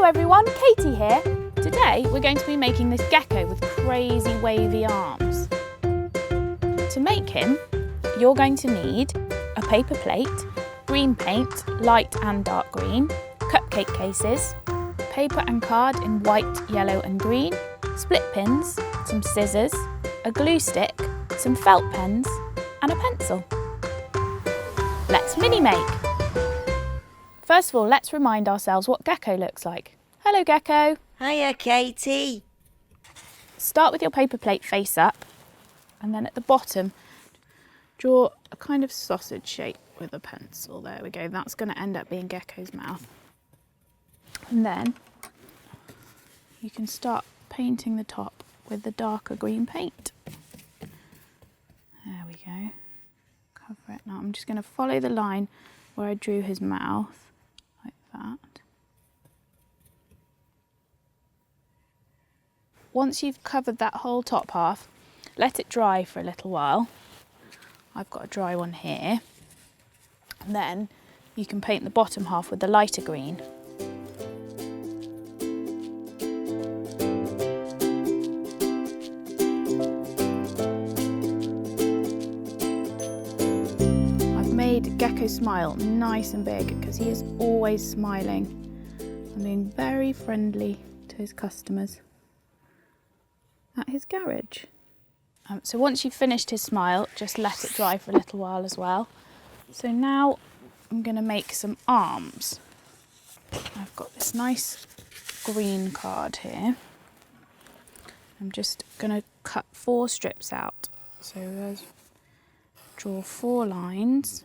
everyone, Katie here. Today we're going to be making this gecko with crazy wavy arms. To make him, you're going to need a paper plate, green paint, light and dark green, cupcake cases, paper and card in white, yellow and green, split pins, some scissors, a glue stick, some felt pens and a pencil. Let's mini-make. First of all, let's remind ourselves what Gecko looks like. Hello, Gecko. Hiya, Katie. Start with your paper plate face up, and then at the bottom, draw a kind of sausage shape with a pencil. There we go. That's going to end up being Gecko's mouth. And then you can start painting the top with the darker green paint. There we go. Cover it. Now I'm just going to follow the line where I drew his mouth. Like that. Once you've covered that whole top half, let it dry for a little while. I've got a dry one here. And then you can paint the bottom half with the lighter green. I've made Gecko smile nice and big because he is always smiling and being very friendly to his customers at his garage. So once you've finished his smile, just let it dry for a little while as well. So now I'm going to make some arms. I've got this nice green card here. I'm just going to cut 4 strips out. So there's, draw 4 lines.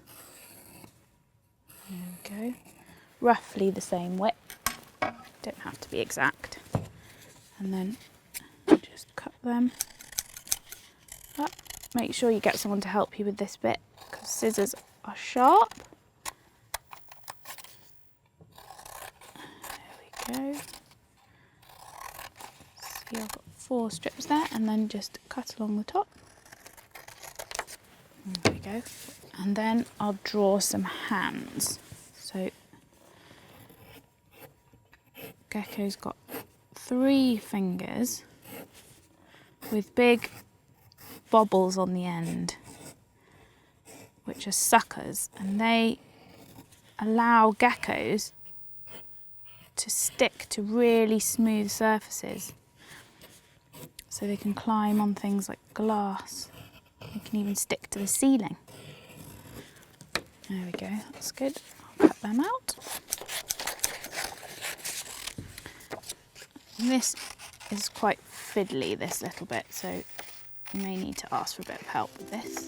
There we go. Roughly the same width. Don't have to be exact. And then just cut them up. Make sure you get someone to help you with this bit because scissors are sharp. There we go. See, I've got 4 strips there, and then just cut along the top. There we go. And then I'll draw some hands. So Gecko's got 3 fingers with big bobbles on the end, which are suckers, and they allow geckos to stick to really smooth surfaces. So they can climb on things like glass. They can even stick to the ceiling. There we go, that's good. I'll cut them out. This is quite fiddly, this little bit, so you may need to ask for a bit of help with this.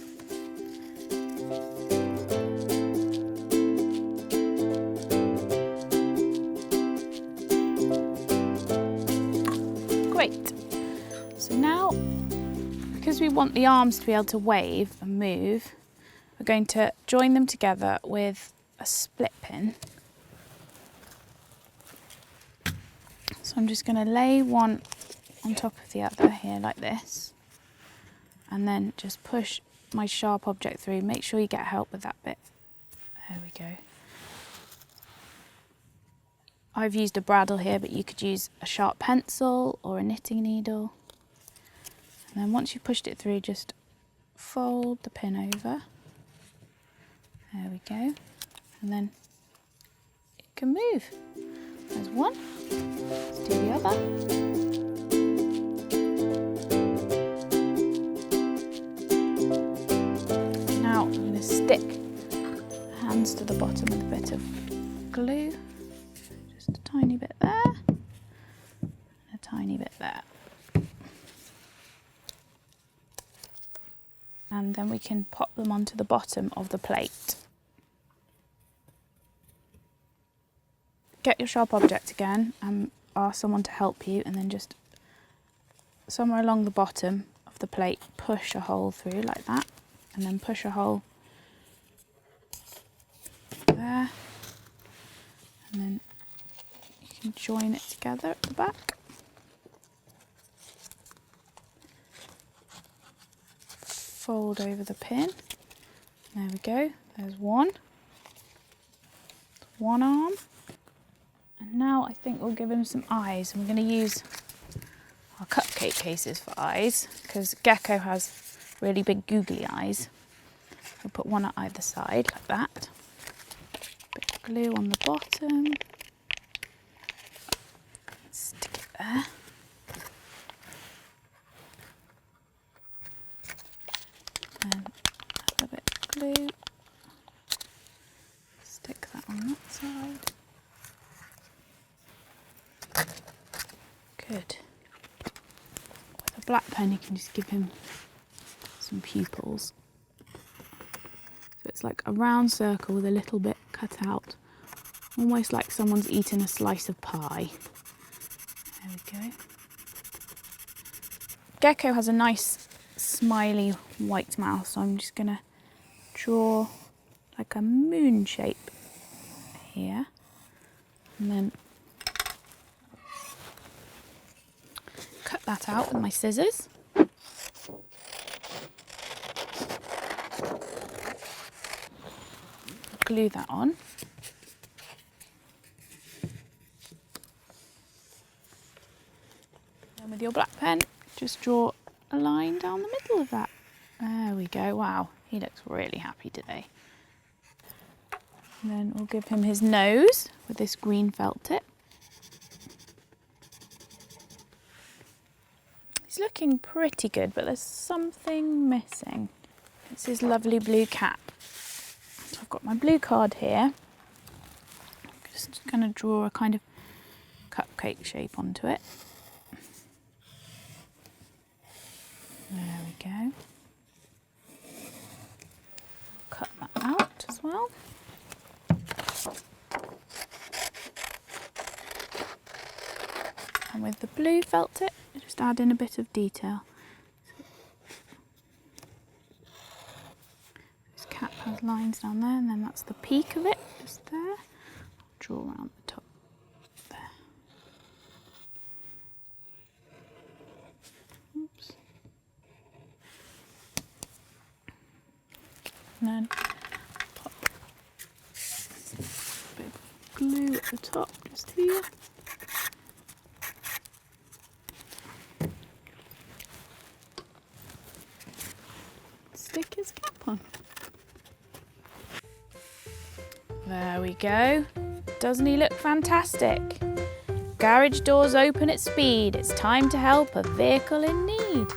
Great. So now, because we want the arms to be able to wave and move, we're going to join them together with a split pin. So I'm just going to lay one on top of the other here like this, and then just push my sharp object through. Make sure you get help with that bit. There we go. I've used a bradawl here, but you could use a sharp pencil or a knitting needle. And then once you've pushed it through, just fold the pin over. There we go. And then it can move. There's one. Let's do the other. Now I'm going to stick the hands to the bottom with a bit of glue. Just a tiny bit there, and a tiny bit there. And then we can pop them onto the bottom of the plate. Get your sharp object again and ask someone to help you, and then just somewhere along the bottom of the plate push a hole through like that, and then push a hole there, and then you can join it together at the back. Fold over the pin. There we go. There's one arm. And Now I think we'll give him some eyes. We're going to use our cupcake cases for eyes because Gecko has really big googly eyes. We'll put one at either side like that. Bit of glue on the bottom. Stick it there. And a bit of glue. Stick that on that side. Good. With a black pen you can just give him some pupils. So it's like a round circle with a little bit cut out, almost like someone's eaten a slice of pie. There we go. Gecko has a nice smiley white mouth, so I'm just going to draw like a moon shape here, and then cut that out with my scissors. Glue that on. And with your black pen, just draw a line down the middle of that. There we go. Wow, he looks really happy today. And then we'll give him his nose with this green felt tip. He's looking pretty good, but there's something missing. It's his lovely blue cap. So I've got my blue card here. I'm just going to draw a kind of cupcake shape onto it. There we go. Cut that out as well. And with the blue felt tip, just add in a bit of detail. This cap has lines down there, and then that's the peak of it, just there. I'll draw around the top there. Oops. And then pop a bit of glue at the top, just here. Stick his cap on. There we go. Doesn't he look fantastic? Garage doors open at speed. It's time to help a vehicle in need.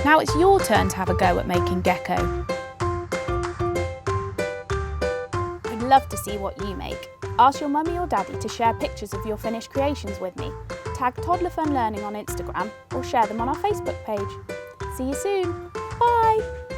Now it's your turn to have a go at making Gecko. I'd love to see what you make. Ask your mummy or daddy to share pictures of your finished creations with me. Tag Toddler Fun Learning on Instagram or share them on our Facebook page. See you soon. Bye!